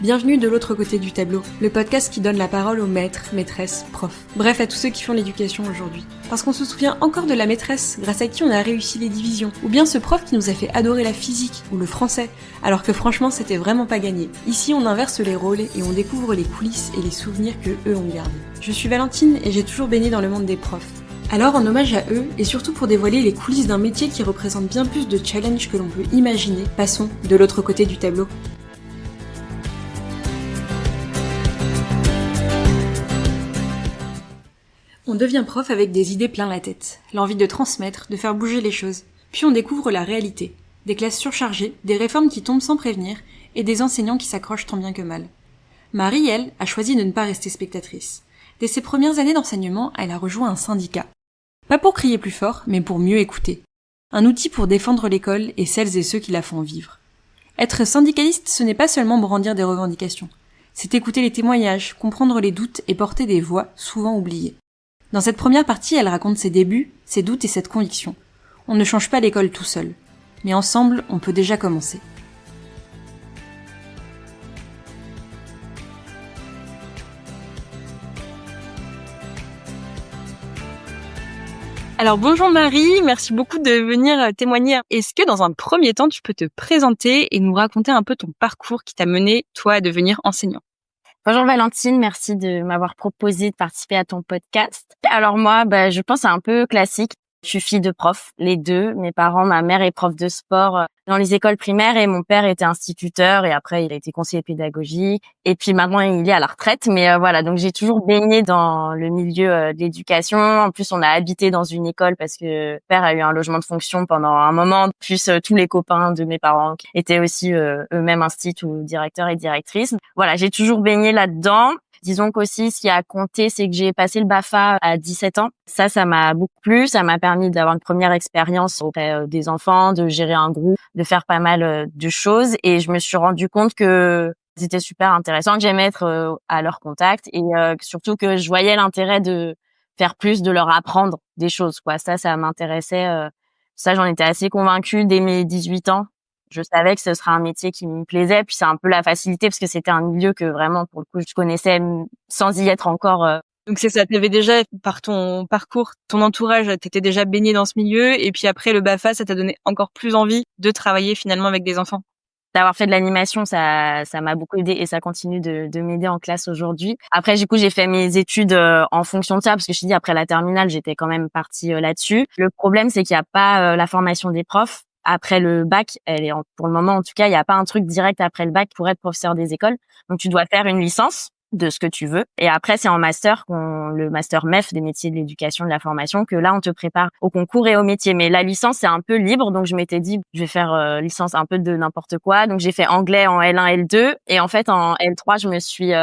Bienvenue de l'autre côté du tableau, le podcast qui donne la parole aux maîtres, maîtresses, profs. Bref, à tous ceux qui font l'éducation aujourd'hui. Parce qu'on se souvient encore de la maîtresse grâce à qui on a réussi les divisions, ou bien ce prof qui nous a fait adorer la physique ou le français, alors que franchement c'était vraiment pas gagné. Ici on inverse les rôles et on découvre les coulisses et les souvenirs que eux ont gardés. Je suis Valentine et j'ai toujours baigné dans le monde des profs. Alors en hommage à eux, et surtout pour dévoiler les coulisses d'un métier qui représente bien plus de challenges que l'on peut imaginer, passons de l'autre côté du tableau. On devient prof avec des idées plein la tête, l'envie de transmettre, de faire bouger les choses. Puis on découvre la réalité, des classes surchargées, des réformes qui tombent sans prévenir, et des enseignants qui s'accrochent tant bien que mal. Marie, elle, a choisi de ne pas rester spectatrice. Dès ses premières années d'enseignement, elle a rejoint un syndicat. Pas pour crier plus fort, mais pour mieux écouter. Un outil pour défendre l'école et celles et ceux qui la font vivre. Être syndicaliste, ce n'est pas seulement brandir des revendications. C'est écouter les témoignages, comprendre les doutes et porter des voix souvent oubliées. Dans cette première partie, elle raconte ses débuts, ses doutes et cette conviction. On ne change pas l'école tout seul. Mais ensemble, on peut déjà commencer. Alors bonjour Marie, merci beaucoup de venir témoigner. Est-ce que dans un premier temps, tu peux te présenter et nous raconter un peu ton parcours qui t'a mené, toi, à devenir enseignant? Bonjour Valentine, merci de m'avoir proposé de participer à ton podcast. Alors moi, je pense c'est un peu classique. Je suis fille de prof, les deux. Mes parents, ma mère est prof de sport dans les écoles primaires et mon père était instituteur et après il a été conseiller pédagogique. Et puis maintenant il est à la retraite, mais voilà. Donc j'ai toujours baigné dans le milieu de l'éducation. En plus on a habité dans une école parce que mon père a eu un logement de fonction pendant un moment. Plus tous les copains de mes parents qui étaient aussi eux-mêmes instituts ou directeurs et directrices. Voilà, j'ai toujours baigné là-dedans. Disons qu'aussi, ce qui a compté, c'est que j'ai passé le BAFA à 17 ans. Ça m'a beaucoup plu. Ça m'a permis d'avoir une première expérience auprès des enfants, de gérer un groupe, de faire pas mal de choses. Et je me suis rendu compte que c'était super intéressant, que j'aimais être à leur contact et surtout que je voyais l'intérêt de faire plus, de leur apprendre des choses, quoi. Ça m'intéressait. Ça, j'en étais assez convaincue dès mes 18 ans. Je savais que ce serait un métier qui me plaisait, puis c'est un peu la facilité parce que c'était un milieu que vraiment, pour le coup, je connaissais sans y être encore. Donc c'est ça, t'avais déjà, par ton parcours, ton entourage, t'étais déjà baigné dans ce milieu, et puis après le BAFA, ça t'a donné encore plus envie de travailler finalement avec des enfants. D'avoir fait de l'animation, ça m'a beaucoup aidé et ça continue de m'aider en classe aujourd'hui. Après, du coup, j'ai fait mes études en fonction de ça parce que je te dis, après la terminale, j'étais quand même partie là-dessus. Le problème, c'est qu'il n'y a pas la formation des profs. Après le bac, pour le moment en tout cas, il n'y a pas un truc direct après le bac pour être professeur des écoles. Donc tu dois faire une licence de ce que tu veux. Et après, c'est en master, le master MEF des métiers de l'éducation et de la formation, que là, on te prépare au concours et au métier. Mais la licence, c'est un peu libre. Donc je m'étais dit, je vais faire licence un peu de n'importe quoi. Donc j'ai fait anglais en L1, L2. Et en fait, en L3, je me suis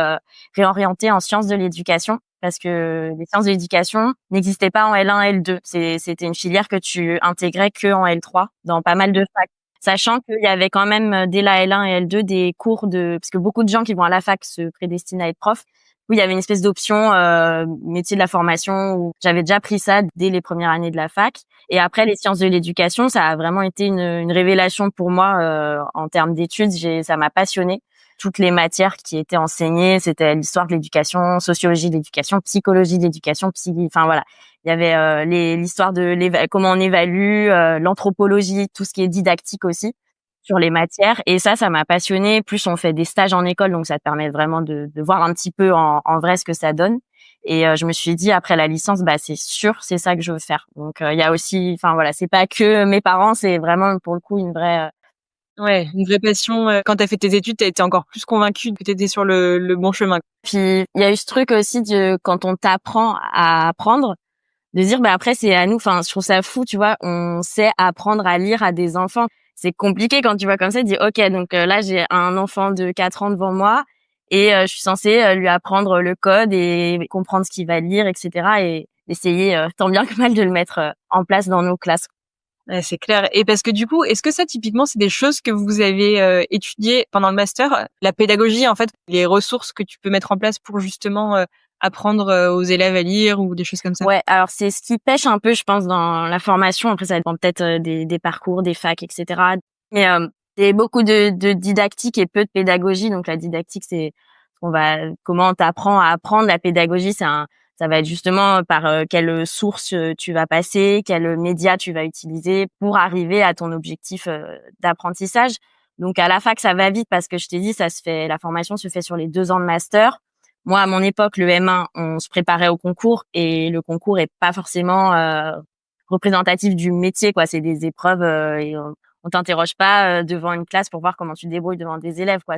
réorientée en sciences de l'éducation. Parce que les sciences de l'éducation n'existaient pas en L1, L2. C'était une filière que tu intégrais que en L3 dans pas mal de facs. Sachant qu'il y avait quand même dès la L1 et L2 des cours parce que beaucoup de gens qui vont à la fac se prédestinent à être profs. Où il y avait une espèce d'option métier de la formation où j'avais déjà pris ça dès les premières années de la fac. Et après les sciences de l'éducation, ça a vraiment été une révélation pour moi en termes d'études. Ça m'a passionnée. Toutes les matières qui étaient enseignées, c'était l'histoire de l'éducation, sociologie de l'éducation, psychologie de l'éducation, enfin voilà. Il y avait l'histoire de comment on évalue, l'anthropologie, tout ce qui est didactique aussi sur les matières. Et ça m'a passionnée. Plus on fait des stages en école, donc ça te permet vraiment de voir un petit peu en vrai ce que ça donne. Et je me suis dit après la licence, c'est sûr, c'est ça que je veux faire. Donc il y a aussi, enfin voilà, c'est pas que mes parents, c'est vraiment pour le coup une vraie Ouais, une vraie passion. Quand t'as fait tes études, t'as été encore plus convaincue que t'étais sur le bon chemin. Puis il y a eu ce truc aussi de quand on t'apprend à apprendre, de dire après c'est à nous. Enfin, je trouve ça fou, tu vois. On sait apprendre à lire à des enfants. C'est compliqué quand tu vois comme ça. Tu dis ok, donc là j'ai un enfant de 4 ans devant moi et je suis censée lui apprendre le code et comprendre ce qu'il va lire, etc. Et essayer tant bien que mal de le mettre en place dans nos classes. Ouais, c'est clair. Et parce que du coup, est-ce que ça, typiquement, c'est des choses que vous avez étudiées pendant le master? La pédagogie, en fait, les ressources que tu peux mettre en place pour justement apprendre aux élèves à lire ou des choses comme ça? Ouais, alors c'est ce qui pêche un peu, je pense, dans la formation. Après, ça dépend peut-être des parcours, des facs, etc. Mais C'est beaucoup de didactique et peu de pédagogie. Donc la didactique, c'est comment t'apprends à apprendre. La pédagogie, ça va être justement par quelle source tu vas passer, quel média tu vas utiliser pour arriver à ton objectif d'apprentissage. Donc à la fac, ça va vite parce que je t'ai dit, la formation se fait sur les 2 ans de master. Moi, à mon époque, le M1, on se préparait au concours et le concours est pas forcément représentatif du métier, quoi. C'est des épreuves et on t'interroge pas devant une classe pour voir comment tu te débrouilles devant des élèves, quoi.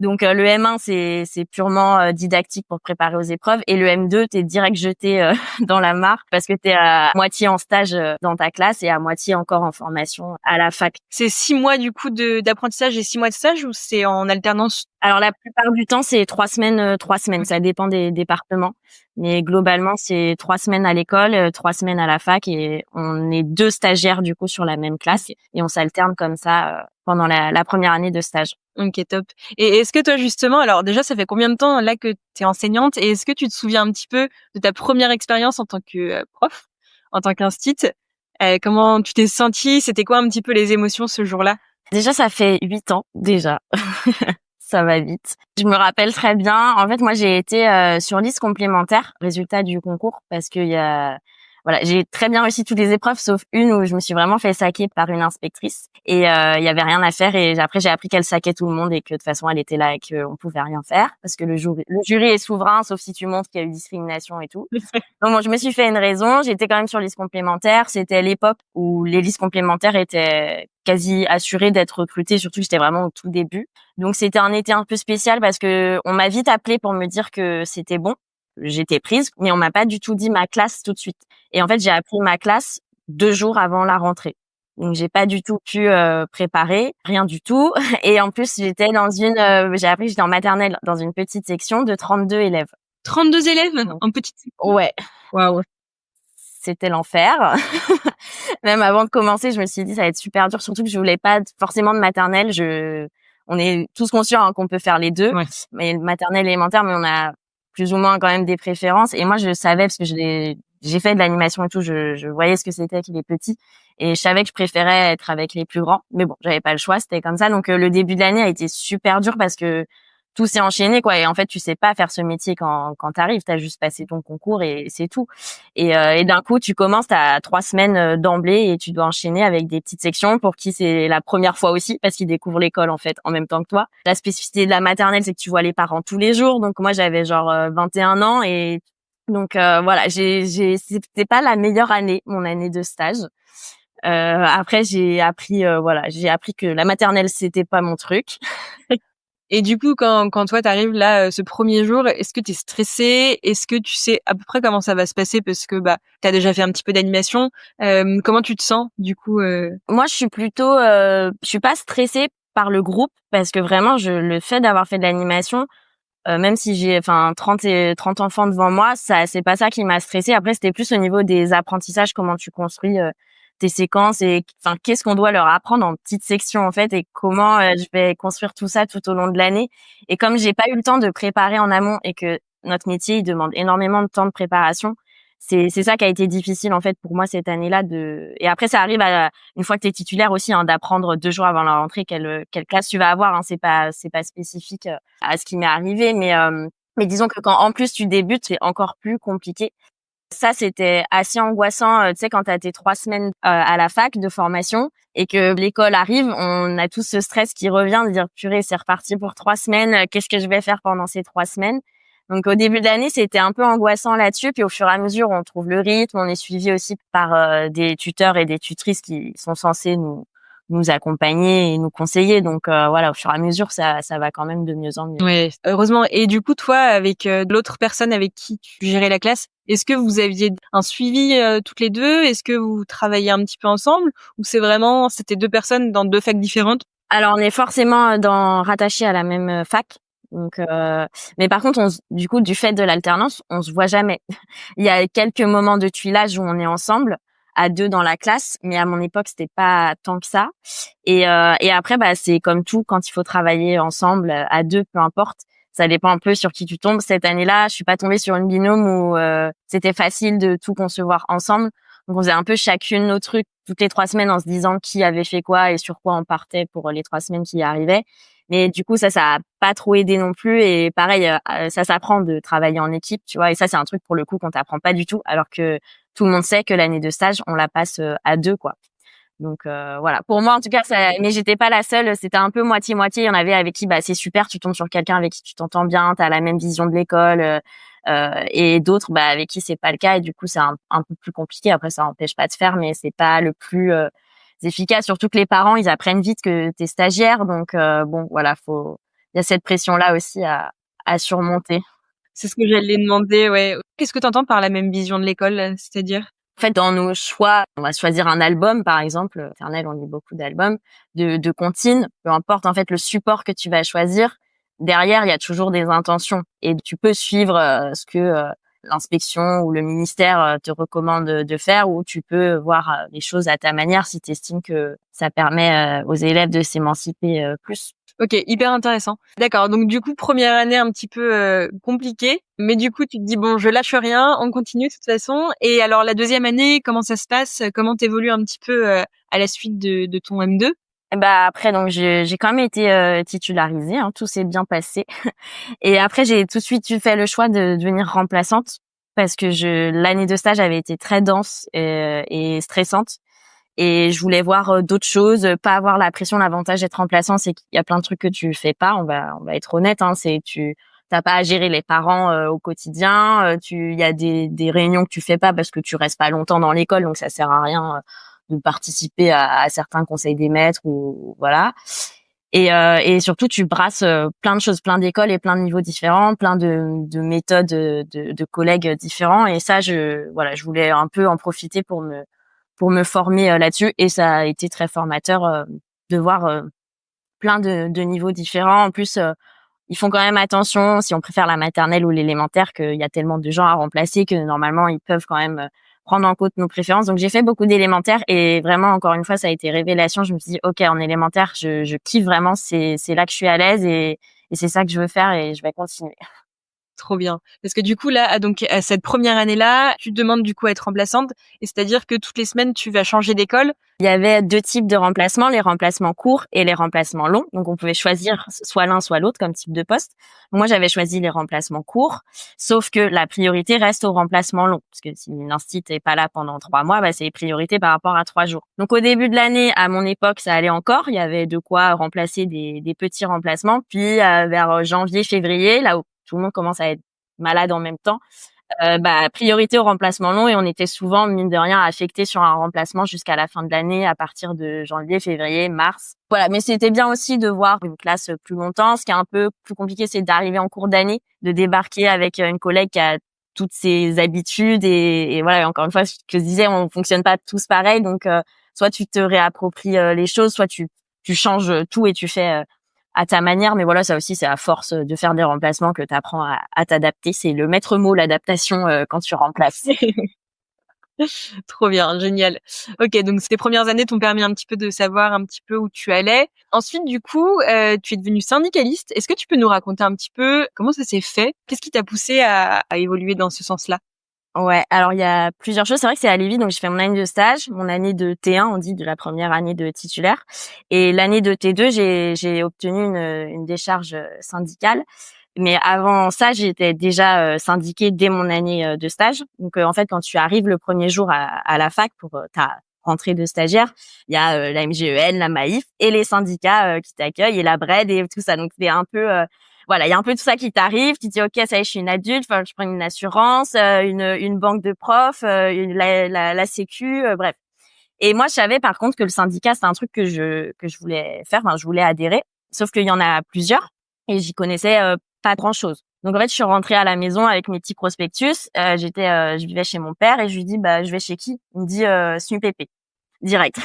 Donc le M1 c'est purement didactique pour te préparer aux épreuves et le M2 t'es direct jeté dans la mare parce que t'es à moitié en stage dans ta classe et à moitié encore en formation à la fac. C'est 6 mois du coup d'apprentissage et 6 mois de stage ou c'est en alternance? Alors la plupart du temps c'est 3 semaines, 3 semaines. Ça dépend des départements, mais globalement c'est 3 semaines à l'école, 3 semaines à la fac et on est 2 stagiaires du coup sur la même classe et on s'alterne comme ça pendant la première année de stage. Ok, top. Et est-ce que toi justement, alors déjà ça fait combien de temps là que t'es enseignante et est-ce que tu te souviens un petit peu de ta première expérience en tant que prof, en tant qu'instit? Comment tu t'es sentie? C'était quoi un petit peu les émotions ce jour-là? Déjà ça fait 8 ans déjà. Ça va vite. Je me rappelle très bien. En fait, moi, j'ai été sur liste complémentaire, résultat du concours, parce que j'ai très bien réussi toutes les épreuves, sauf une où je me suis vraiment fait saquer par une inspectrice. Et il y avait rien à faire. Et après, j'ai appris qu'elle saquait tout le monde et que de toute façon, elle était là et qu'on pouvait rien faire, parce que le jury est souverain, sauf si tu montres qu'il y a eu discrimination et tout. Donc bon, je me suis fait une raison. J'étais quand même sur liste complémentaire. C'était l'époque où les listes complémentaires étaient quasi assurées d'être recrutées. Surtout, j'étais vraiment au tout début. Donc c'était un été un peu spécial parce que on m'a vite appelé pour me dire que c'était bon. J'étais prise, mais on m'a pas du tout dit ma classe tout de suite. Et en fait, j'ai appris ma classe 2 jours avant la rentrée. Donc j'ai pas du tout pu préparer, rien du tout. Et en plus, j'étais j'étais en maternelle dans une petite section de 32 élèves. 32 élèves en petite section? Ouais. Waouh. C'était l'enfer. Même avant de commencer, je me suis dit ça va être super dur, surtout que je voulais pas forcément de maternelle. On est tous conscients qu'on peut faire les deux, Ouais. mais maternelle et élémentaire, mais on a plus ou moins quand même des préférences. Et moi, je savais parce que j'ai fait de l'animation et tout, je voyais ce que c'était avec les petits et je savais que je préférais être avec les plus grands. Mais bon, j'avais pas le choix, c'était comme ça. Donc le début de l'année a été super dur parce que tout s'est enchaîné, quoi. Et en fait, tu sais pas faire ce métier quand t'arrives. T'as juste passé ton concours et c'est tout. Et d'un coup, tu commences, t'as 3 semaines d'emblée et tu dois enchaîner avec des petites sections pour qui c'est la première fois aussi parce qu'ils découvrent l'école, en fait, en même temps que toi. La spécificité de la maternelle, c'est que tu vois les parents tous les jours. Donc moi, j'avais genre 21 ans et donc voilà, c'était pas la meilleure année, mon année de stage. Après, j'ai appris que la maternelle, c'était pas mon truc. Et du coup, quand toi t'arrives là, ce premier jour, est-ce que t'es stressée? Est-ce que tu sais à peu près comment ça va se passer parce que t'as déjà fait un petit peu d'animation? Comment tu te sens du coup? Moi, je suis pas stressée par le groupe parce que vraiment, le fait d'avoir fait de l'animation, même si j'ai 30 enfants devant moi, c'est pas ça qui m'a stressée. Après, c'était plus au niveau des apprentissages, comment tu construis tes séquences et qu'est-ce qu'on doit leur apprendre en petites sections en fait et comment je vais construire tout ça tout au long de l'année. Et comme j'ai pas eu le temps de préparer en amont et que notre métier il demande énormément de temps de préparation, c'est ça qui a été difficile en fait pour moi cette année-là et après ça arrive une fois que tu es titulaire aussi d'apprendre 2 jours avant la rentrée quelle classe tu vas avoir, c'est pas spécifique à ce qui m'est arrivé, mais disons que quand en plus tu débutes, c'est encore plus compliqué. Ça, c'était assez angoissant, tu sais, quand t'as tes 3 semaines à la fac de formation et que l'école arrive, on a tous ce stress qui revient de dire purée, c'est reparti pour 3 semaines, qu'est-ce que je vais faire pendant ces 3 semaines? Donc au début de l'année, c'était un peu angoissant là-dessus, puis au fur et à mesure, on trouve le rythme, on est suivi aussi par des tuteurs et des tutrices qui sont censés nous accompagner et nous conseiller. Donc voilà, au fur et à mesure, ça va quand même de mieux en mieux. Ouais, heureusement. Et du coup, toi, avec l'autre personne avec qui tu gérais la classe, est-ce que vous aviez un suivi toutes les deux? Est-ce que vous travaillez un petit peu ensemble? Ou c'était 2 personnes dans 2 facs différentes? Alors, on est forcément rattachés à la même fac. Donc, mais par contre, du coup, du fait de l'alternance, on se voit jamais. Il y a quelques moments de tuilage où on est ensemble, à 2 dans la classe, mais à mon époque, c'était pas tant que ça. Et après, c'est comme tout, quand il faut travailler ensemble, à 2, peu importe. Ça dépend un peu sur qui tu tombes. Cette année-là, je suis pas tombée sur une binôme où c'était facile de tout concevoir ensemble. Donc on faisait un peu chacune nos trucs toutes les 3 semaines en se disant qui avait fait quoi et sur quoi on partait pour les 3 semaines qui arrivaient. Mais du coup, ça a pas trop aidé non plus. Et pareil, ça s'apprend de travailler en équipe, tu vois. Et ça, c'est un truc pour le coup qu'on t'apprend pas du tout, alors que tout le monde sait que l'année de stage, on la passe à deux, quoi. Donc voilà. Pour moi, en tout cas, mais j'étais pas la seule. C'était un peu moitié-moitié. Il y en avait avec qui, bah, c'est super, tu tombes sur quelqu'un avec qui tu t'entends bien, t'as la même vision de l'école. Et d'autres, bah, avec qui c'est pas le cas. Et du coup, c'est un peu plus compliqué. Après, ça empêche pas de faire, mais c'est pas le plus efficace. Surtout que les parents, ils apprennent vite que t'es stagiaire. Donc bon, voilà, il y a cette pression-là aussi à surmonter. C'est ce que j'allais demander, ouais. Qu'est-ce que tu entends par la même vision de l'école, c'est-à-dire? En fait, dans nos choix, on va choisir un album, par exemple. Maternelle, on lit beaucoup d'albums, de comptines. Peu importe, en fait, le support que tu vas choisir. Derrière, il y a toujours des intentions. Et tu peux suivre ce que l'inspection ou le ministère te recommande de faire, ou tu peux voir les choses à ta manière si tu estimes que ça permet aux élèves de s'émanciper plus. Ok, hyper intéressant. D'accord, donc du coup, première année un petit peu compliquée, mais du coup, tu te dis, bon, je lâche rien, on continue de toute façon. Et alors, la deuxième année, comment ça se passe? Comment t'évolues un petit peu à la suite de ton M2? Et bah après, donc j'ai quand même été titularisée, hein, tout s'est bien passé. Et après, j'ai tout de suite fait le choix de devenir remplaçante parce que l'année de stage avait été très dense et stressante. Et je voulais voir d'autres choses, pas avoir la pression. L'avantage d'être remplaçant, c'est qu'il y a plein de trucs que tu fais pas. On va être honnête, hein. T'as pas à gérer les parents au quotidien. Il y a des réunions que tu fais pas parce que tu restes pas longtemps dans l'école, donc ça sert à rien de participer à certains conseils des maîtres ou voilà. Et surtout, tu brasses plein de choses, plein d'écoles et plein de niveaux différents, plein de méthodes de collègues différents. Et ça, je voulais un peu en profiter pour me former là-dessus. Et ça a été très formateur de voir plein de niveaux différents. En plus, ils font quand même attention, si on préfère la maternelle ou l'élémentaire, qu'il y a tellement de gens à remplacer que normalement, ils peuvent quand même prendre en compte nos préférences. Donc, j'ai fait beaucoup d'élémentaire et vraiment, encore une fois, ça a été révélation. Je me suis dit, OK, en élémentaire, je kiffe vraiment. C'est là que je suis à l'aise et c'est ça que je veux faire et je vais continuer. Trop bien. Parce que du coup, là, donc, à cette première année-là, tu demandes du coup à être remplaçante. Et c'est-à-dire que toutes les semaines, tu vas changer d'école. Il y avait 2 types de remplacements, les remplacements courts et les remplacements longs. Donc, on pouvait choisir soit l'un, soit l'autre comme type de poste. Moi, j'avais choisi les remplacements courts, sauf que la priorité reste au remplacement long. Parce que si l'instit est pas là pendant 3 mois, bah, c'est priorité par rapport à 3 jours. Donc, au début de l'année, à mon époque, ça allait encore. Il y avait de quoi remplacer des petits remplacements. Puis, vers janvier, février, là où tout le monde commence à être malade en même temps, bah, priorité au remplacement long et on était souvent, mine de rien, affectés sur un remplacement jusqu'à la fin de l'année à partir de janvier, février, mars. Voilà. Mais c'était bien aussi de voir une classe plus longtemps. Ce qui est un peu plus compliqué, c'est d'arriver en cours d'année, de débarquer avec une collègue qui a toutes ses habitudes et voilà. Encore une fois, ce que je disais, on fonctionne pas tous pareil. Donc, soit tu te réappropries les choses, soit tu changes tout et tu fais à ta manière. Mais voilà, ça aussi, c'est à force de faire des remplacements que tu apprends à t'adapter. C'est le maître mot, l'adaptation, quand tu remplaces. Trop bien, génial. Ok, donc ces premières années t'ont permis un petit peu de savoir un petit peu où tu allais. Ensuite, du coup, tu es devenue syndicaliste. Est-ce que tu peux nous raconter un petit peu comment ça s'est fait? Qu'est-ce qui t'a poussé à évoluer dans ce sens-là? Ouais, alors il y a plusieurs choses. C'est vrai que c'est allé vite. Donc j'ai fait mon année de stage, mon année de T1, on dit de la première année de titulaire, et l'année de T2, j'ai obtenu une décharge syndicale. Mais avant ça, j'étais déjà syndiquée dès mon année de stage. Donc en fait, quand tu arrives le premier jour à la fac pour ta rentrée de stagiaire, il y a la MGEN, la Maïf et les syndicats qui t'accueillent et la BRED et tout ça. Donc c'est un peu voilà, il y a un peu tout ça qui t'arrive. Tu te dis OK, ça y est, je suis une adulte, enfin je prends une assurance, une banque de profs, la sécu, bref. Et moi, je savais par contre que le syndicat, c'est un truc que je voulais faire, enfin je voulais adhérer, sauf qu'il y en a plusieurs et j'y connaissais pas grand-chose. Donc en fait, je suis rentrée à la maison avec mes petits prospectus, je vivais chez mon père et je lui dis bah je vais chez qui? Il me dit SNUPP direct.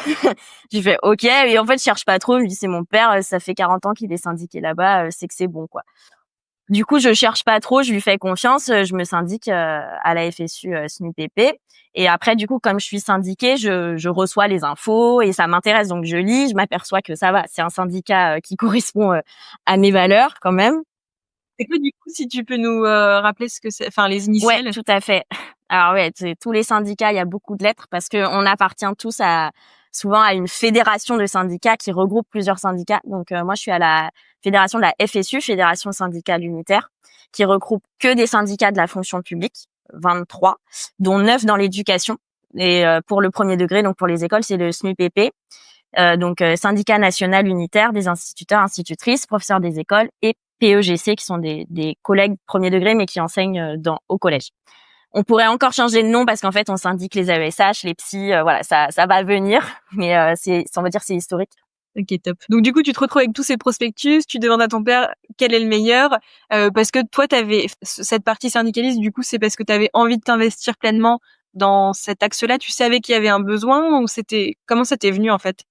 J'ai fait OK et en fait, je cherche pas trop, je me dis c'est mon père, ça fait 40 ans qu'il est syndiqué là-bas, c'est que c'est bon quoi. Du coup, je cherche pas trop, je lui fais confiance, je me syndique à la FSU SNUPP et après du coup comme je suis syndiquée, je reçois les infos et ça m'intéresse donc je lis, je m'aperçois que ça va, c'est un syndicat qui correspond à mes valeurs quand même. C'est quoi du coup, si tu peux nous rappeler ce que c'est, enfin les Ouais, initiales? tout à fait. Alors ouais, c'est tous les syndicats, il y a beaucoup de lettres parce que on appartient tous souvent à une fédération de syndicats qui regroupe plusieurs syndicats. Donc moi, je suis à la fédération de la FSU, Fédération syndicale unitaire, qui regroupe que des syndicats de la fonction publique, 23, dont 9 dans l'éducation. Et pour le premier degré, donc pour les écoles, c'est le SNUPP. Donc syndicat national unitaire des instituteurs, institutrices, professeurs des écoles et PEGC qui sont des collègues premier degré mais qui enseignent au collège. On pourrait encore changer de nom parce qu'en fait on syndique les AESH, les psys, voilà, ça va venir, mais on va dire c'est historique. Ok, top. Donc du coup, tu te retrouves avec tous ces prospectus, tu demandes à ton père quel est le meilleur, parce que toi, t'avais cette partie syndicaliste. Du coup, c'est parce que t'avais envie de t'investir pleinement dans cet axe-là. Tu savais qu'il y avait un besoin, ou comment ça t'est venu en fait?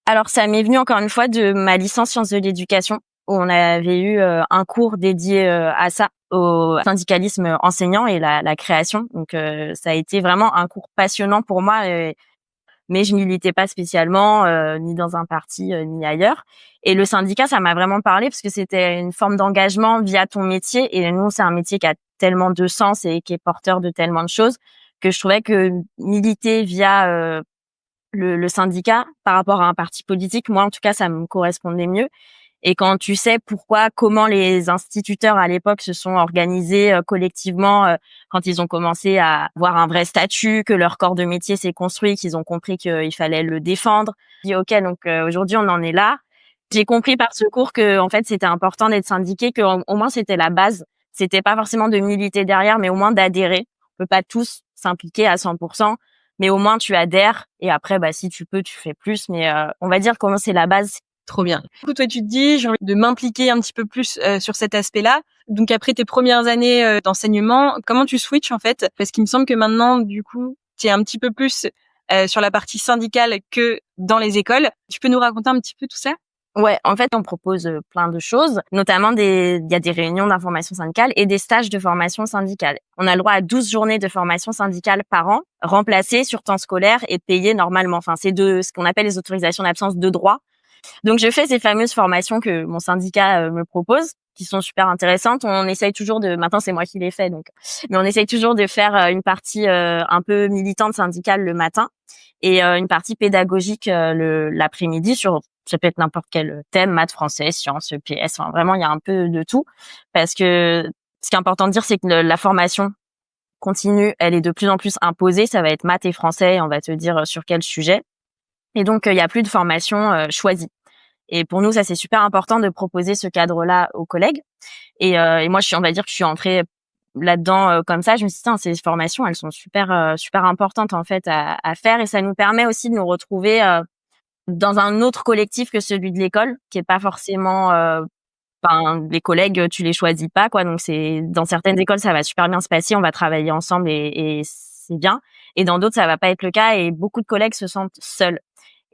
Alors ça m'est venu encore une fois de ma licence sciences de l'éducation où on avait eu un cours dédié à ça, au syndicalisme enseignant et la création. Donc ça a été vraiment un cours passionnant pour moi, mais je militais pas spécialement ni dans un parti ni ailleurs. Et le syndicat, ça m'a vraiment parlé parce que c'était une forme d'engagement via ton métier. Et nous, c'est un métier qui a tellement de sens et qui est porteur de tellement de choses que je trouvais que militer via le syndicat par rapport à un parti politique, moi en tout cas ça me correspondait mieux. Et quand tu sais comment les instituteurs à l'époque se sont organisés collectivement quand ils ont commencé à avoir un vrai statut, que leur corps de métier s'est construit, qu'ils ont compris qu'il fallait le défendre. J'ai dit ok, donc aujourd'hui on en est là. J'ai compris par ce cours que en fait c'était important d'être syndiqué, que au moins c'était la base. C'était pas forcément de militer derrière, mais au moins d'adhérer. On peut pas tous s'impliquer à 100%, mais au moins tu adhères et après bah si tu peux tu fais plus, mais on va dire comment c'est la base. Trop bien. Du coup, toi, tu te dis, j'ai envie de m'impliquer un petit peu plus sur cet aspect-là. Donc, après tes premières années d'enseignement, comment tu switches en fait? Parce qu'il me semble que maintenant, du coup, tu es un petit peu plus sur la partie syndicale que dans les écoles. Tu peux nous raconter un petit peu tout ça? Ouais, en fait, on propose plein de choses, notamment il y a des réunions d'information syndicale et des stages de formation syndicale. On a le droit à 12 journées de formation syndicale par an, remplacées sur temps scolaire et payées normalement. Enfin, c'est ce qu'on appelle les autorisations d'absence de droit. Donc, je fais ces fameuses formations que mon syndicat me propose, qui sont super intéressantes. On essaye toujours maintenant c'est moi qui les fais, donc, mais on essaye toujours de faire une partie un peu militante syndicale le matin et une partie pédagogique l'après-midi ça peut être n'importe quel thème, maths, français, sciences, EPS, enfin vraiment il y a un peu de tout parce que ce qui est important de dire c'est que la formation continue, elle est de plus en plus imposée, ça va être maths et français et on va te dire sur quel sujet. Et donc il y a plus de formation choisie. Et pour nous ça c'est super important de proposer ce cadre-là aux collègues. Et moi on va dire que je suis entrée là-dedans comme ça, je me suis dit ces formations elles sont super super importantes en fait à faire et ça nous permet aussi de nous retrouver dans un autre collectif que celui de l'école, qui est pas forcément les collègues tu les choisis pas quoi, donc c'est dans certaines écoles ça va super bien se passer, on va travailler ensemble et c'est bien, et dans d'autres ça va pas être le cas et beaucoup de collègues se sentent seuls.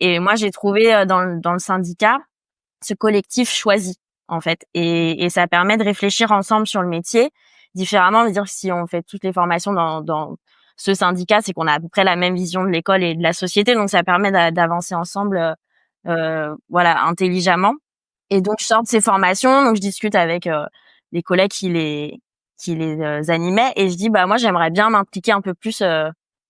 Et moi j'ai trouvé dans le syndicat ce collectif choisi en fait, et ça permet de réfléchir ensemble sur le métier différemment, de dire que si on fait toutes les formations dans ce syndicat, c'est qu'on a à peu près la même vision de l'école et de la société, donc ça permet d'avancer ensemble voilà, intelligemment. Et donc je sors de ces formations, donc je discute avec les collègues qui les animaient et je dis bah moi j'aimerais bien m'impliquer un peu plus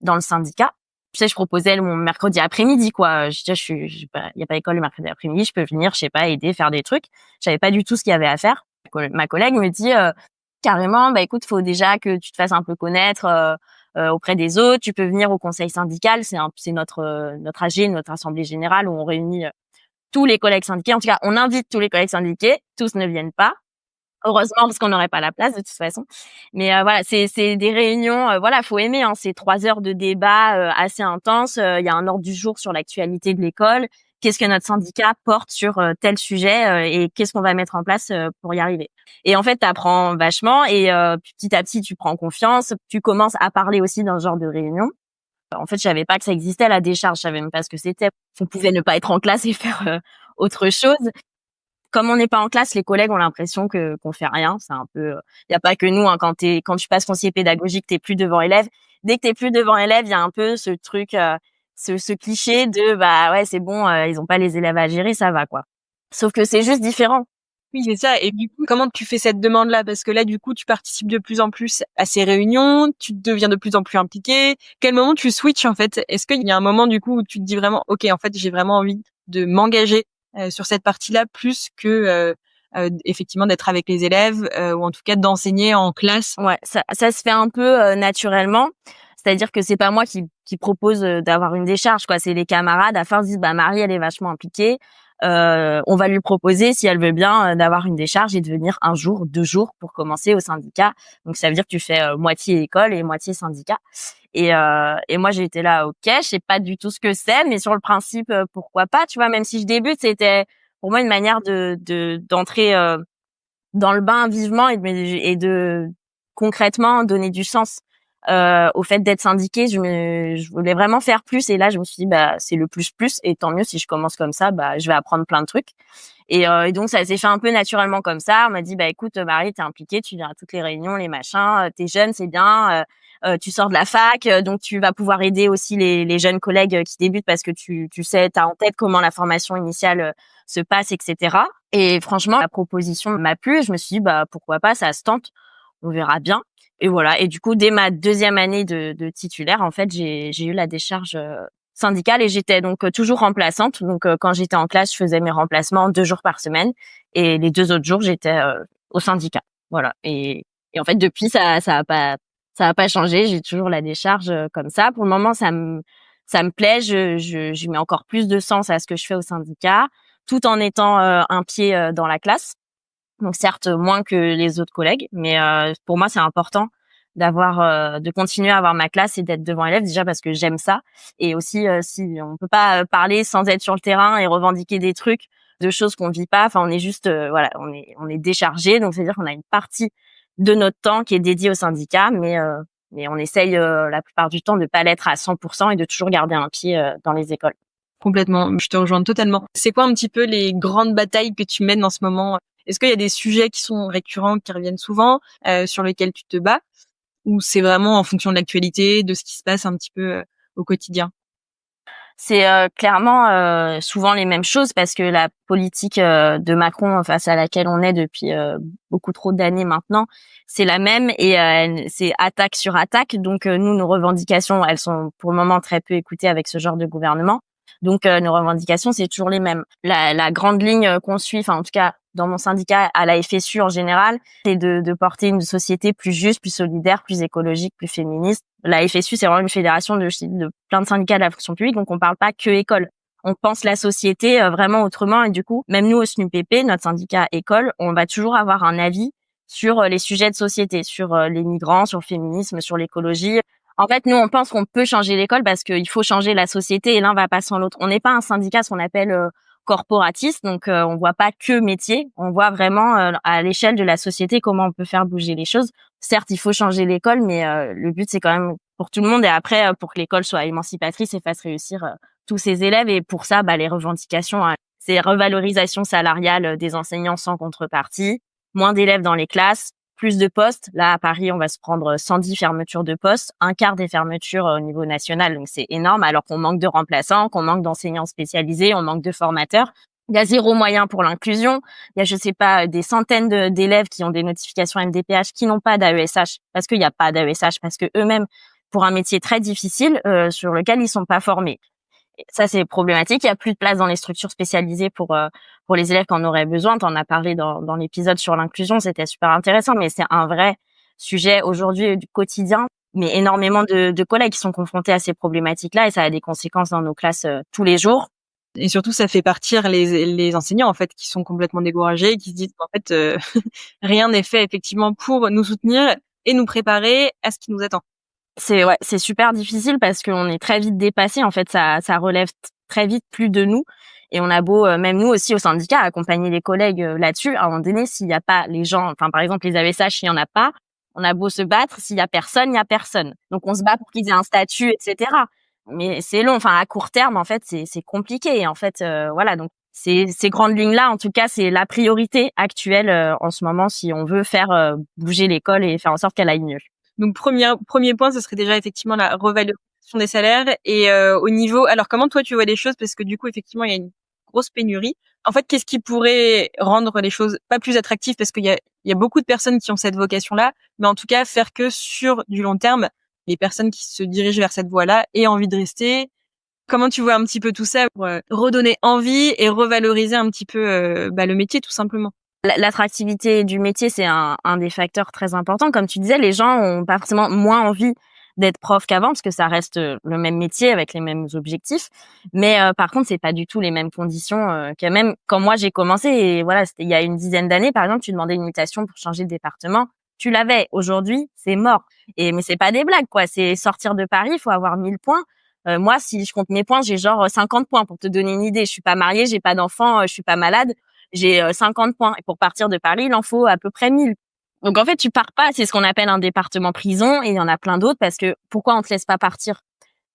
dans le syndicat. Tu sais, je proposais mon mercredi après-midi quoi. Je disais il y a pas école le mercredi après-midi, je peux venir, je sais pas, aider, faire des trucs. Je savais pas du tout ce qu'il y avait à faire. Ma collègue me dit carrément bah écoute, faut déjà que tu te fasses un peu connaître auprès des autres, tu peux venir au conseil syndical, c'est notre AG, notre assemblée générale où on réunit tous les collègues syndiqués. En tout cas, on invite tous les collègues syndiqués. Tous ne viennent pas. Heureusement, parce qu'on n'aurait pas la place de toute façon. Mais voilà, c'est des réunions. Voilà, faut aimer. Hein, c'est 3 heures de débat assez intense. Il y a un ordre du jour sur l'actualité de l'école. Qu'est-ce que notre syndicat porte sur tel sujet et qu'est-ce qu'on va mettre en place pour y arriver. Et en fait, t'apprends vachement et petit à petit, tu prends confiance. Tu commences à parler aussi dans ce genre de réunion. En fait, je savais pas que ça existait la décharge, je savais même pas ce que c'était. On pouvait ne pas être en classe et faire autre chose. Comme on n'est pas en classe, les collègues ont l'impression qu'on fait rien. C'est un peu, y a pas que nous. Hein, quand tu passes conseiller pédagogique, t'es plus devant élèves. Dès que t'es plus devant élèves, il y a un peu ce truc, ce cliché de bah ouais c'est bon, ils ont pas les élèves à gérer, ça va quoi. Sauf que c'est juste différent. Oui, c'est ça. Et du coup, comment tu fais cette demande-là? Parce que là, du coup, tu participes de plus en plus à ces réunions, tu deviens de plus en plus impliqué. Quel moment tu switches, en fait? Est-ce qu'il y a un moment, du coup, où tu te dis vraiment, OK, en fait, j'ai vraiment envie de m'engager sur cette partie-là plus que effectivement d'être avec les élèves ou en tout cas d'enseigner en classe? Ouais, ça se fait un peu naturellement. C'est-à-dire que c'est pas moi qui propose d'avoir une décharge, quoi. C'est les camarades. À force, disent, bah Marie, elle est vachement impliquée. On va lui proposer, si elle veut bien, d'avoir une décharge et de venir 1 jour, 2 jours pour commencer au syndicat. Donc ça veut dire que tu fais moitié école et moitié syndicat. Et moi j'ai été là, ok, je sais pas du tout ce que c'est, mais sur le principe, pourquoi pas, tu vois. Même si je débute, c'était pour moi une manière d'entrer dans le bain vivement et de concrètement donner du sens au fait d'être syndiquée. Je voulais vraiment faire plus, et là je me suis dit bah c'est le plus et tant mieux si je commence comme ça, bah je vais apprendre plein de trucs. Et donc ça s'est fait un peu naturellement comme ça. On m'a dit bah écoute Marie, t'es impliquée, tu viens à toutes les réunions, les machins, t'es jeune, c'est bien, tu sors de la fac, donc tu vas pouvoir aider aussi les jeunes collègues qui débutent, parce que tu sais, t'as en tête comment la formation initiale se passe, etc. Et franchement, la proposition m'a plu. Je me suis dit, bah, pourquoi pas, ça se tente. On verra bien. Et voilà. Et du coup, dès ma deuxième année de titulaire, en fait, j'ai eu la décharge syndicale, et j'étais donc toujours remplaçante. Donc, quand j'étais en classe, je faisais mes remplacements 2 jours par semaine, et les 2 autres jours, j'étais au syndicat. Voilà. Et en fait, depuis, ça a pas changé. J'ai toujours la décharge comme ça. Pour le moment, ça me plaît. Je mets encore plus de sens à ce que je fais au syndicat, tout en étant un pied dans la classe. Donc certes moins que les autres collègues, mais pour moi c'est important de continuer à avoir ma classe et d'être devant élèves, déjà parce que j'aime ça, et aussi si on peut pas parler sans être sur le terrain et revendiquer des trucs, de choses qu'on vit pas. Enfin on est juste voilà, on est déchargé, donc c'est à dire qu'on a une partie de notre temps qui est dédiée au syndicat, mais on essaye la plupart du temps de pas l'être à 100% et de toujours garder un pied dans les écoles. Complètement, je te rejoins totalement. C'est quoi un petit peu les grandes batailles que tu mènes en ce moment? Est-ce qu'il y a des sujets qui sont récurrents, qui reviennent souvent, sur lesquels tu te bats? Ou c'est vraiment en fonction de l'actualité, de ce qui se passe un petit peu au quotidien? C'est clairement souvent les mêmes choses, parce que la politique de Macron, face à laquelle on est depuis beaucoup trop d'années maintenant, c'est la même, et c'est attaque sur attaque. Donc nous, nos revendications, elles sont pour le moment très peu écoutées avec ce genre de gouvernement. Donc nos revendications, c'est toujours les mêmes. La grande ligne qu'on suit, enfin en tout cas dans mon syndicat, à la FSU en général, c'est de porter une société plus juste, plus solidaire, plus écologique, plus féministe. La FSU, c'est vraiment une fédération de plein de syndicats de la fonction publique, donc on parle pas que école. On pense la société vraiment autrement, et du coup, même nous au SNUPP, notre syndicat école, on va toujours avoir un avis sur les sujets de société, sur les migrants, sur le féminisme, sur l'écologie. En fait, nous, on pense qu'on peut changer l'école parce qu'il faut changer la société, et l'un va pas sans l'autre. On n'est pas un syndicat, ce qu'on appelle corporatiste, donc on voit pas que métier, on voit vraiment à l'échelle de la société comment on peut faire bouger les choses. Certes, il faut changer l'école, mais le but c'est quand même pour tout le monde, et après pour que l'école soit émancipatrice et fasse réussir tous ses élèves. Et pour ça, bah les revendications, c'est revalorisation salariale des enseignants sans contrepartie, moins d'élèves dans les classes, plus de postes. Là, à Paris, on va se prendre 110 fermetures de postes, un quart des fermetures au niveau national. Donc, c'est énorme, alors qu'on manque de remplaçants, qu'on manque d'enseignants spécialisés, on manque de formateurs. Il y a zéro moyen pour l'inclusion. Il y a, je sais pas, des centaines d'élèves qui ont des notifications MDPH qui n'ont pas d'AESH, parce qu'il n'y a pas d'AESH, parce que eux-mêmes, pour un métier très difficile, sur lequel ils sont pas formés. Ça, c'est problématique. Il y a plus de place dans les structures spécialisées pour les élèves qui en auraient besoin. T'en as parlé dans l'épisode sur l'inclusion, c'était super intéressant, mais c'est un vrai sujet aujourd'hui du quotidien. Mais énormément de collègues qui sont confrontés à ces problématiques-là, et ça a des conséquences dans nos classes tous les jours. Et surtout, ça fait partir les enseignants en fait qui sont complètement découragés, qui se disent en fait rien n'est fait effectivement pour nous soutenir et nous préparer à ce qui nous attend. C'est super difficile parce qu'on est très vite dépassé. En fait, ça relève très vite plus de nous. Et on a beau, même nous aussi au syndicat, accompagner les collègues là-dessus. À un moment donné, s'il n'y a pas les gens, enfin par exemple les AESH, il y en a pas. On a beau se battre, s'il y a personne, il y a personne. Donc on se bat pour qu'ils aient un statut, etc. Mais c'est long. Enfin à court terme, en fait, c'est compliqué. Et en fait, voilà. Donc ces grandes lignes-là, en tout cas, c'est la priorité actuelle en ce moment si on veut faire bouger l'école et faire en sorte qu'elle aille mieux. Donc premier point, ce serait déjà effectivement la revalorisation des salaires et au niveau. Alors comment toi tu vois les choses, parce que du coup effectivement il y a une grosse pénurie. En fait, qu'est-ce qui pourrait rendre les choses pas plus attractives, parce qu'il y a beaucoup de personnes qui ont cette vocation-là, mais en tout cas faire que sur du long terme, les personnes qui se dirigent vers cette voie-là aient envie de rester. Comment tu vois un petit peu tout ça pour redonner envie et revaloriser un petit peu le métier, tout simplement? L'attractivité du métier, c'est un des facteurs très importants. Comme tu disais, les gens ont pas forcément moins envie d'être prof qu'avant, parce que ça reste le même métier avec les mêmes objectifs. Mais par contre, c'est pas du tout les mêmes conditions que même quand moi j'ai commencé. Et voilà, c'était il y a une dizaine d'années, par exemple, tu demandais une mutation pour changer de département, tu l'avais. Aujourd'hui, c'est mort. Mais c'est pas des blagues, quoi. C'est sortir de Paris, il faut avoir 1000 points. Moi, si je compte mes points, j'ai genre 50 points pour te donner une idée. Je suis pas mariée, j'ai pas d'enfant, je suis pas malade. J'ai 50 points. Et pour partir de Paris, il en faut à peu près 1000. Donc en fait, tu pars pas, c'est ce qu'on appelle un département prison, et il y en a plein d'autres. Parce que pourquoi on te laisse pas partir?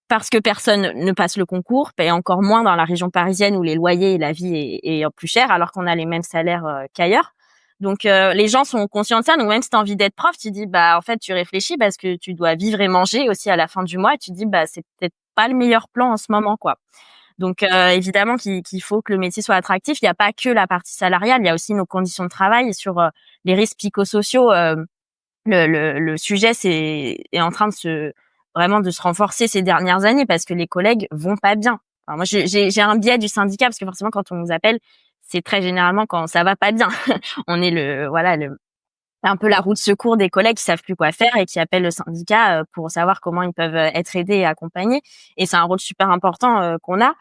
Parce que personne ne passe le concours, et encore moins dans la région parisienne où les loyers et la vie est plus cher, alors qu'on a les mêmes salaires qu'ailleurs. Donc les gens sont conscients de ça. Donc même si tu as envie d'être prof, tu dis en fait tu réfléchis, parce que tu dois vivre et manger aussi à la fin du mois, et tu dis c'est peut-être pas le meilleur plan en ce moment, quoi. Donc évidemment qu'il faut que le métier soit attractif. Il n'y a pas que la partie salariale, il y a aussi nos conditions de travail. Et sur les risques psychosociaux, le sujet est en train de se renforcer ces dernières années, parce que les collègues vont pas bien. Enfin, moi j'ai un biais du syndicat, parce que forcément quand on nous appelle, c'est très généralement quand ça va pas bien. On est un peu la roue de secours des collègues qui savent plus quoi faire et qui appellent le syndicat pour savoir comment ils peuvent être aidés et accompagnés. Et c'est un rôle super important qu'on a.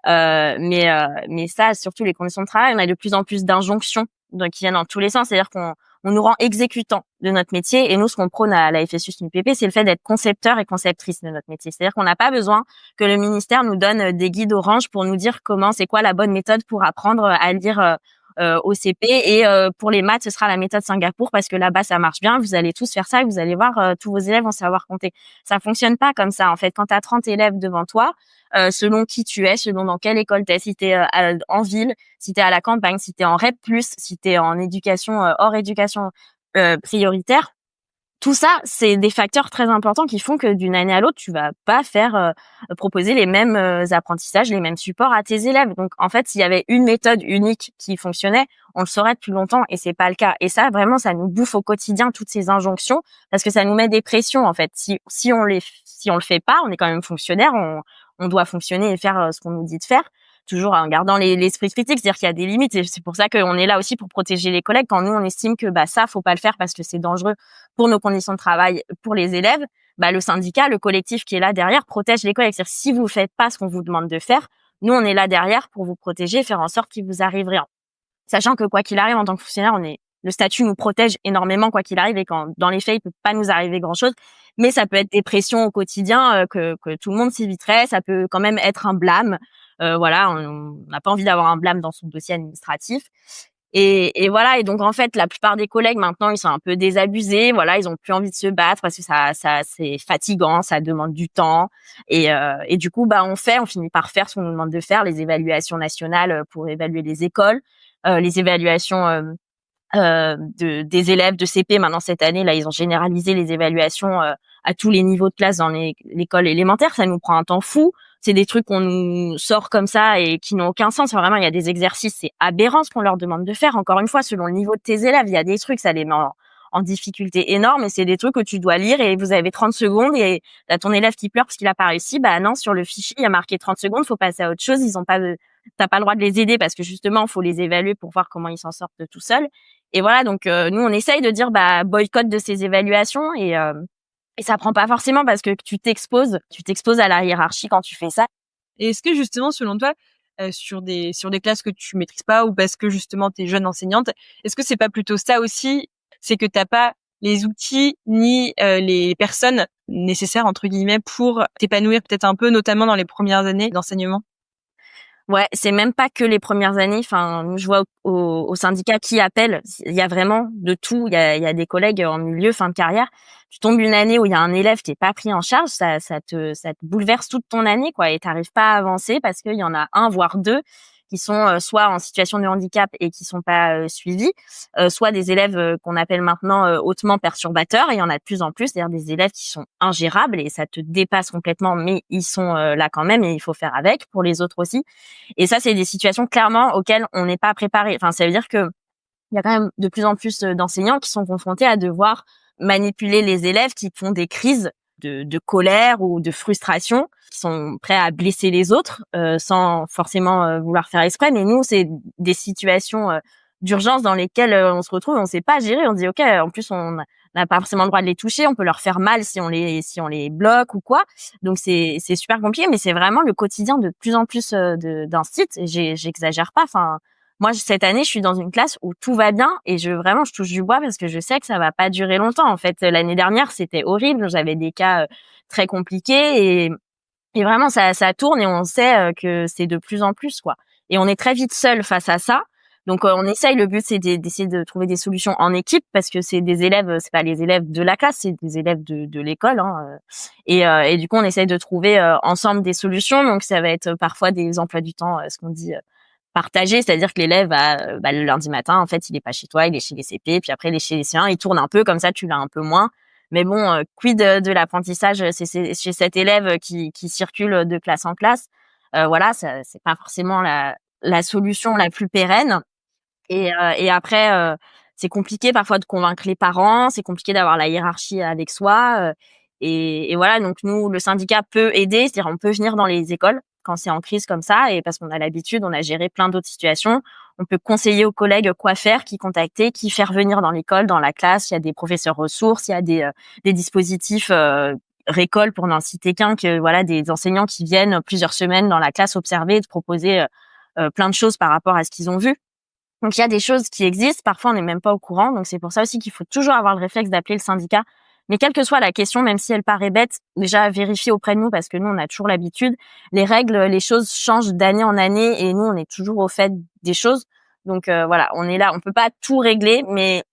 Mais ça, surtout les conditions de travail, on a de plus en plus d'injonctions qui viennent dans tous les sens. C'est-à-dire qu'on nous rend exécutants de notre métier. Et nous, ce qu'on prône à la FSU SNUPP, c'est le fait d'être concepteur et conceptrice de notre métier. C'est-à-dire qu'on n'a pas besoin que le ministère nous donne des guides orange pour nous dire c'est quoi la bonne méthode pour apprendre à lire au CP, et pour les maths ce sera la méthode Singapour, parce que là-bas ça marche bien, vous allez tous faire ça et vous allez voir tous vos élèves vont savoir compter. Ça fonctionne pas comme ça en fait. Quand tu as 30 élèves devant toi, selon qui tu es, selon dans quelle école t'es, si t'es en ville, si t'es à la campagne, si t'es en REP+, si t'es en éducation hors éducation prioritaire, tout ça, c'est des facteurs très importants qui font que d'une année à l'autre, tu vas pas proposer les mêmes apprentissages, les mêmes supports à tes élèves. Donc, en fait, s'il y avait une méthode unique qui fonctionnait, on le saurait depuis longtemps, et c'est pas le cas. Et ça, vraiment, ça nous bouffe au quotidien, toutes ces injonctions, parce que ça nous met des pressions, en fait. Si on le fait pas, on est quand même fonctionnaire, on doit fonctionner et faire ce qu'on nous dit de faire, toujours en gardant l'esprit critique, c'est-à-dire qu'il y a des limites. Et c'est pour ça qu'on est là aussi pour protéger les collègues. Quand nous, on estime que ça, faut pas le faire parce que c'est dangereux pour nos conditions de travail, pour les élèves, le syndicat, le collectif qui est là derrière protège les collègues. C'est-à-dire si vous faites pas ce qu'on vous demande de faire, nous, on est là derrière pour vous protéger et faire en sorte qu'il vous arrive rien. Sachant que quoi qu'il arrive, en tant que fonctionnaire, le statut nous protège énormément quoi qu'il arrive, et quand dans les faits, il peut pas nous arriver grand-chose. Mais ça peut être des pressions au quotidien que tout le monde s'éviterait. Ça peut quand même être un blâme. Voilà, on n'a pas envie d'avoir un blâme dans son dossier administratif. Et voilà. Et donc, en fait, la plupart des collègues, maintenant, ils sont un peu désabusés. Voilà, ils ont plus envie de se battre parce que ça, c'est fatigant, ça demande du temps. Et du coup, on finit par faire ce qu'on nous demande de faire, les évaluations nationales pour évaluer les écoles, les évaluations des élèves de CP. Maintenant, cette année, là, ils ont généralisé les évaluations à tous les niveaux de classe dans l'école élémentaire. Ça nous prend un temps fou. C'est des trucs qu'on nous sort comme ça et qui n'ont aucun sens. Vraiment, il y a des exercices, c'est aberrant ce qu'on leur demande de faire. Encore une fois, selon le niveau de tes élèves, il y a des trucs, ça les met en difficulté énorme, et c'est des trucs que tu dois lire et vous avez 30 secondes et t'as ton élève qui pleure parce qu'il a pas réussi. Non, sur le fichier, il y a marqué 30 secondes, faut passer à autre chose. T'as pas le droit de les aider parce que justement, faut les évaluer pour voir comment ils s'en sortent tout seuls. Et voilà, donc nous on essaye de dire boycott de ces évaluations, et ça prend pas forcément, parce que tu t'exposes à la hiérarchie quand tu fais ça. Et est-ce que justement, selon toi, sur des classes que tu maîtrises pas, ou parce que justement t'es jeune enseignante, est-ce que c'est pas plutôt ça aussi, c'est que t'as pas les outils ni les personnes nécessaires entre guillemets pour t'épanouir peut-être un peu, notamment dans les premières années d'enseignement? Ouais, c'est même pas que les premières années. Enfin, je vois au syndicat qui appelle, il y a vraiment de tout. Il y a des collègues en milieu, fin de carrière. Tu tombes une année où il y a un élève qui est pas pris en charge, ça te bouleverse toute ton année, quoi, et t'arrives pas à avancer parce qu'il y en a un voire deux qui sont soit en situation de handicap et qui sont pas suivis, soit des élèves qu'on appelle maintenant hautement perturbateurs. Et il y en a de plus en plus, c'est-à-dire des élèves qui sont ingérables et ça te dépasse complètement, mais ils sont là quand même et il faut faire avec, pour les autres aussi. Et ça, c'est des situations clairement auxquelles on n'est pas préparé. Enfin, ça veut dire que il y a quand même de plus en plus d'enseignants qui sont confrontés à devoir manipuler les élèves qui font des crises de colère ou de frustration, qui sont prêts à blesser les autres sans forcément vouloir faire exprès. Mais nous, c'est des situations d'urgence dans lesquelles on se retrouve, on sait pas gérer. On se dit ok, en plus on n'a pas forcément le droit de les toucher, on peut leur faire mal si on les bloque ou quoi. Donc c'est super compliqué, mais c'est vraiment le quotidien de plus en plus d'un site. J'exagère pas. Enfin, moi cette année, je suis dans une classe où tout va bien et je touche du bois parce que je sais que ça va pas durer longtemps. En fait, l'année dernière, c'était horrible. J'avais des cas très compliqués et vraiment ça tourne et on sait que c'est de plus en plus quoi. Et on est très vite seul face à ça. Donc on essaye, le but c'est d'essayer de trouver des solutions en équipe parce que c'est des élèves, c'est pas les élèves de la classe, c'est des élèves de l'école hein. Et du coup on essaye de trouver ensemble des solutions. Donc ça va être parfois des emplois du temps, ce qu'on dit partagé, c'est-à-dire que l'élève le lundi matin en fait, il est pas chez toi, il est chez les CP, puis après il est chez les C1, il tourne un peu comme ça, tu l'as un peu moins. Mais bon, quid de l'apprentissage, c'est chez cet élève qui circule de classe en classe. Voilà, ça c'est pas forcément la solution la plus pérenne. Et après, c'est compliqué parfois de convaincre les parents, c'est compliqué d'avoir la hiérarchie avec soi. Et voilà, donc nous, le syndicat peut aider, c'est-à-dire on peut venir dans les écoles quand c'est en crise comme ça, et parce qu'on a l'habitude, on a géré plein d'autres situations. On peut conseiller aux collègues quoi faire, qui contacter, qui faire venir dans l'école, dans la classe. Il y a des professeurs ressources, il y a des dispositifs récolte pour n'en citer qu'un, que voilà, des enseignants qui viennent plusieurs semaines dans la classe observer et de proposer plein de choses par rapport à ce qu'ils ont vu. Donc il y a des choses qui existent, parfois on n'est même pas au courant, donc c'est pour ça aussi qu'il faut toujours avoir le réflexe d'appeler le syndicat. Mais quelle que soit la question, même si elle paraît bête, déjà vérifier auprès de nous parce que nous on a toujours l'habitude. Les règles, les choses changent d'année en année et nous on est toujours au fait des choses. Donc voilà, on est là, on peut pas tout régler, mais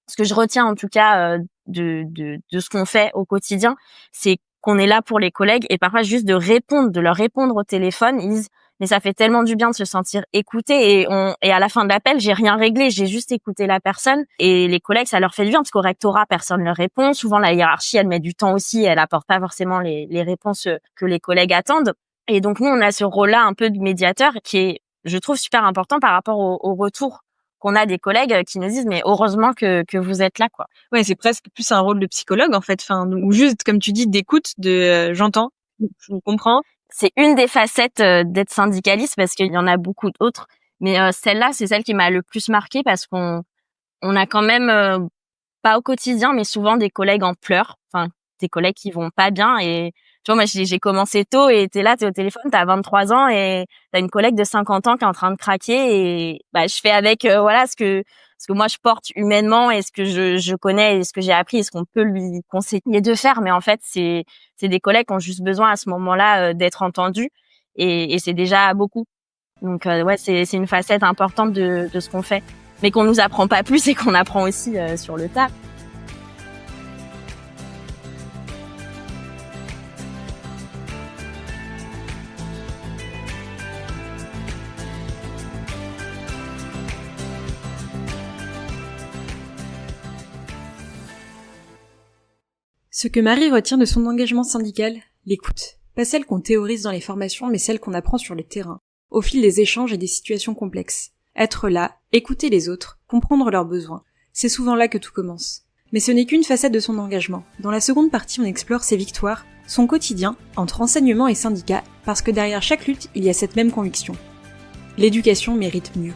ce que je retiens en tout cas de ce qu'on fait au quotidien, c'est qu'on est là pour les collègues et parfois juste de leur répondre au téléphone, ils disent mais ça fait tellement du bien de se sentir écouté et à la fin de l'appel, j'ai rien réglé, j'ai juste écouté la personne et les collègues ça leur fait du bien parce qu'au rectorat personne ne leur répond, souvent la hiérarchie elle met du temps aussi, elle apporte pas forcément les réponses que les collègues attendent et donc nous on a ce rôle-là un peu de médiateur qui est je trouve super important par rapport au retour qu'on a des collègues qui nous disent mais heureusement que vous êtes là quoi. Ouais, c'est presque plus un rôle de psychologue en fait, enfin ou juste comme tu dis d'écoute de j'entends, je comprends. C'est une des facettes d'être syndicaliste parce qu'il y en a beaucoup d'autres, mais celle-là c'est celle qui m'a le plus marquée parce qu'on a quand même pas au quotidien mais souvent des collègues en pleurs, enfin des collègues qui vont pas bien et tu vois moi j'ai commencé tôt et t'es au téléphone, t'as 23 ans et t'as une collègue de 50 ans qui est en train de craquer et bah je fais avec voilà ce que moi je porte humainement et ce que je connais et ce que j'ai appris et ce qu'on peut lui conseiller de faire, mais en fait c'est des collègues qui ont juste besoin à ce moment-là d'être entendus et c'est déjà beaucoup. Donc ouais, c'est une facette importante de ce qu'on fait, mais qu'on nous apprend pas plus et qu'on apprend aussi sur le tas. Ce que Marie retient de son engagement syndical, l'écoute. Pas celle qu'on théorise dans les formations, mais celle qu'on apprend sur le terrain, au fil des échanges et des situations complexes. Être là, écouter les autres, comprendre leurs besoins. C'est souvent là que tout commence. Mais ce n'est qu'une facette de son engagement. Dans la seconde partie, on explore ses victoires, son quotidien, entre enseignement et syndicat, parce que derrière chaque lutte, il y a cette même conviction. L'éducation mérite mieux.